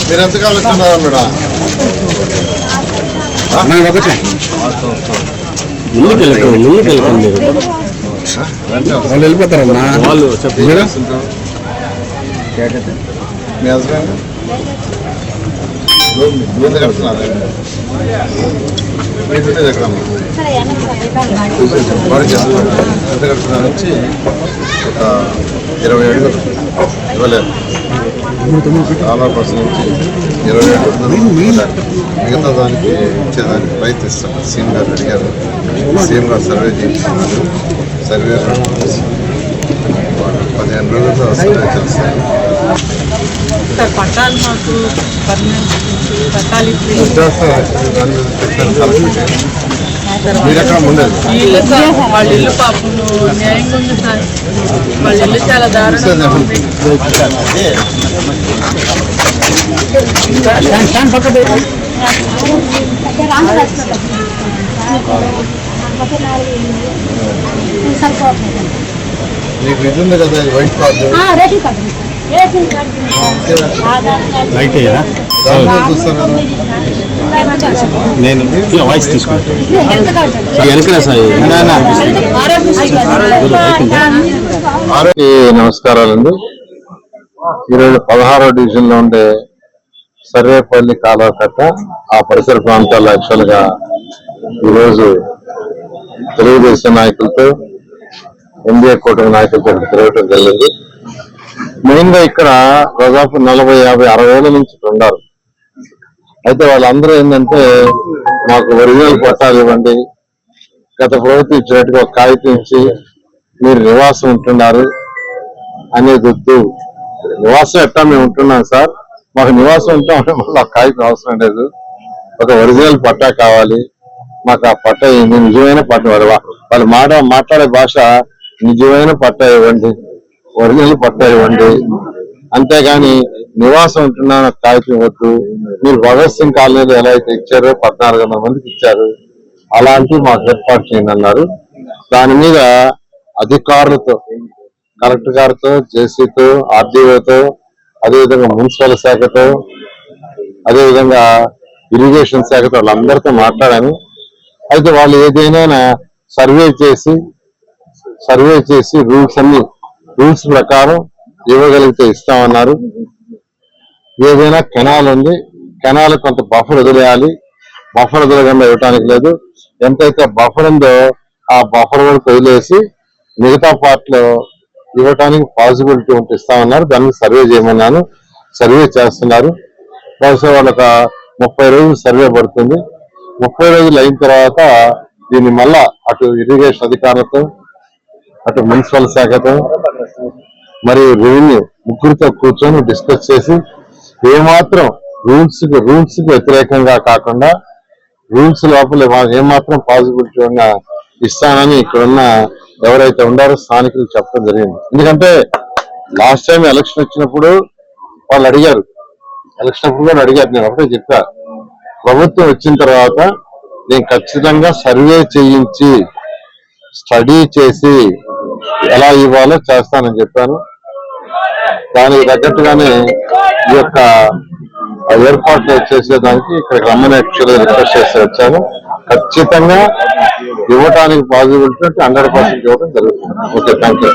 మీరు ఎంతకాలం ఇస్తున్నారు ఒకటే ముందుకు వెళ్ళకండి వాళ్ళు వెళ్ళిపోతారన్నా వాళ్ళు మీ హస్బెండ్ కడుతున్నారు ఎంత కడుతున్నారు వచ్చి ఒక 20 ఏళ్ళు ఇవ్వలేదు చాలా పర్సెంట్ నుంచి 20 ఏళ్ళు మిగతా దానికి ఇచ్చేదానికి ప్రయత్నిస్తాను. సీఎం గారు అడిగారు, సీఎం గారు సర్వే చేయించుకున్నారు. సర్వే 15 రోజులతో సర్వే చేస్తారు. పట్టాలు మాకు పట్టాలు మీరు ఎక్కడ ఉండేది? వాళ్ళ ఇల్లు పాపం న్యాయంగా ఉంది సార్. వాళ్ళ ఇల్లు చాలా దారుణంగా ఉంది. మీకు ఇది ఉంది కదా వైట్ కార్డు నేను వాయిస్ తీసుకుంటాను. నమస్కారాలండి. ఈరోజు 16వ డివిజన్ లో ఉండే సర్వేపల్లి కాలువకట్ట ఆ పరిసర ప్రాంతాల్లో యాక్చువల్ గా ఈరోజు తెలుగుదేశం నాయకులతో ఎన్డీఏ కూటమి నాయకులతో తిరగటం జరిగింది. మెయిన్ గా ఇక్కడ దాదాపు 40, 50, 60 ఏళ్ల నుంచి ఉన్నారు. అయితే వాళ్ళందరూ ఏంటంటే మాకు ఒరిజినల్ పట్టాలు ఇవ్వండి, గత ప్రభుత్వం ఇచ్చినట్టుగా ఒక కాగితం ఇచ్చి మీరు నివాసం ఉంటున్నారు అనేది వద్దు. నివాసం ఎట్టా మేము ఉంటున్నాం సార్, మాకు నివాసం ఉంటామంటే మళ్ళీ కాగితం అవసరం లేదు, ఒక ఒరిజినల్ పట్టా కావాలి, మాకు ఆ పట్టా ఏంది, నిజమైన పట్టా, వాళ్ళు మాట్లాడే భాష నిజమైన పట్టా ఇవ్వండి, ఒరిజినల్ పట్టా ఇవ్వండి, అంతేగాని నివాసం ఉంటున్నాను కాగితం వద్దు. మీరు భగత్ సింగ్ కాలనీలో ఎలా అయితే ఇచ్చారో 1400 మందికి ఇచ్చారు, అలాంటివి మాకు ఏర్పాటు చేయండి అన్నారు. దాని మీద అధికారులతో, కలెక్టర్ గారితో, జేసీతో, ఆర్డీఓతో, అదేవిధంగా మున్సిపల్ శాఖతో, అదేవిధంగా ఇరిగేషన్ శాఖతో వాళ్ళందరితో మాట్లాడాను. అయితే వాళ్ళు ఏదైనా సర్వే చేసి రూల్స్ ప్రకారం ఇవ్వగలిగితే ఇస్తామన్నారు. ఏదైనా కెనాల్ ఉంది, కెనాల్ కొంత బఫర్ వదిలేయాలి, బఫర్ వదలకుండా ఇవ్వటానికి లేదు. ఎంతైతే బఫర్ ఉందో ఆ బఫర్ వరకు వదిలేసి మిగతా పార్ట్లో ఇవ్వటానికి పాసిబిలిటీ ఉంటే ఇస్తామన్నారు. దానికి సర్వే చేయమన్నాను, సర్వే చేస్తున్నారు. బహుశా వాళ్ళకి 30 రోజులు సర్వే పడుతుంది. 30 రోజులు అయిన తర్వాత దీన్ని మళ్ళా అటు ఇరిగేషన్ అధికారులతో, అటు మున్సిపల్ శాఖతో, మరియు రెవెన్యూ ముగ్గురితో కూర్చొని డిస్కస్ చేసి ఏమాత్రం రూల్స్ కి వ్యతిరేకంగా కాకుండా రూల్స్ లోపల ఏమాత్రం పాసిబిలిటీ ఉన్నా ఇస్తానని ఇక్కడున్న ఎవరైతే ఉండారో స్థానికులు చెప్పడం జరిగింది. ఎందుకంటే లాస్ట్ టైం ఎలక్షన్ వచ్చినప్పుడు వాళ్ళు అడిగారు, నేను ఒకటే చెప్పా, ప్రభుత్వం వచ్చిన తర్వాత నేను ఖచ్చితంగా సర్వే చేయించి స్టడీ చేసి ఎలా ఇవ్వాలో చేస్తానని చెప్పాను. దానికి తగ్గట్టుగానే ఈ యొక్క ఏర్పాట్లు చేసేదానికి ఇక్కడికి రమ్మని యాక్చువల్గా రిక్వెస్ట్ చేసి వచ్చాను. ఖచ్చితంగా ఇవ్వటానికి పాసిబిలిటీ 100% ఇవ్వడం జరుగుతుంది. Okay, thank you.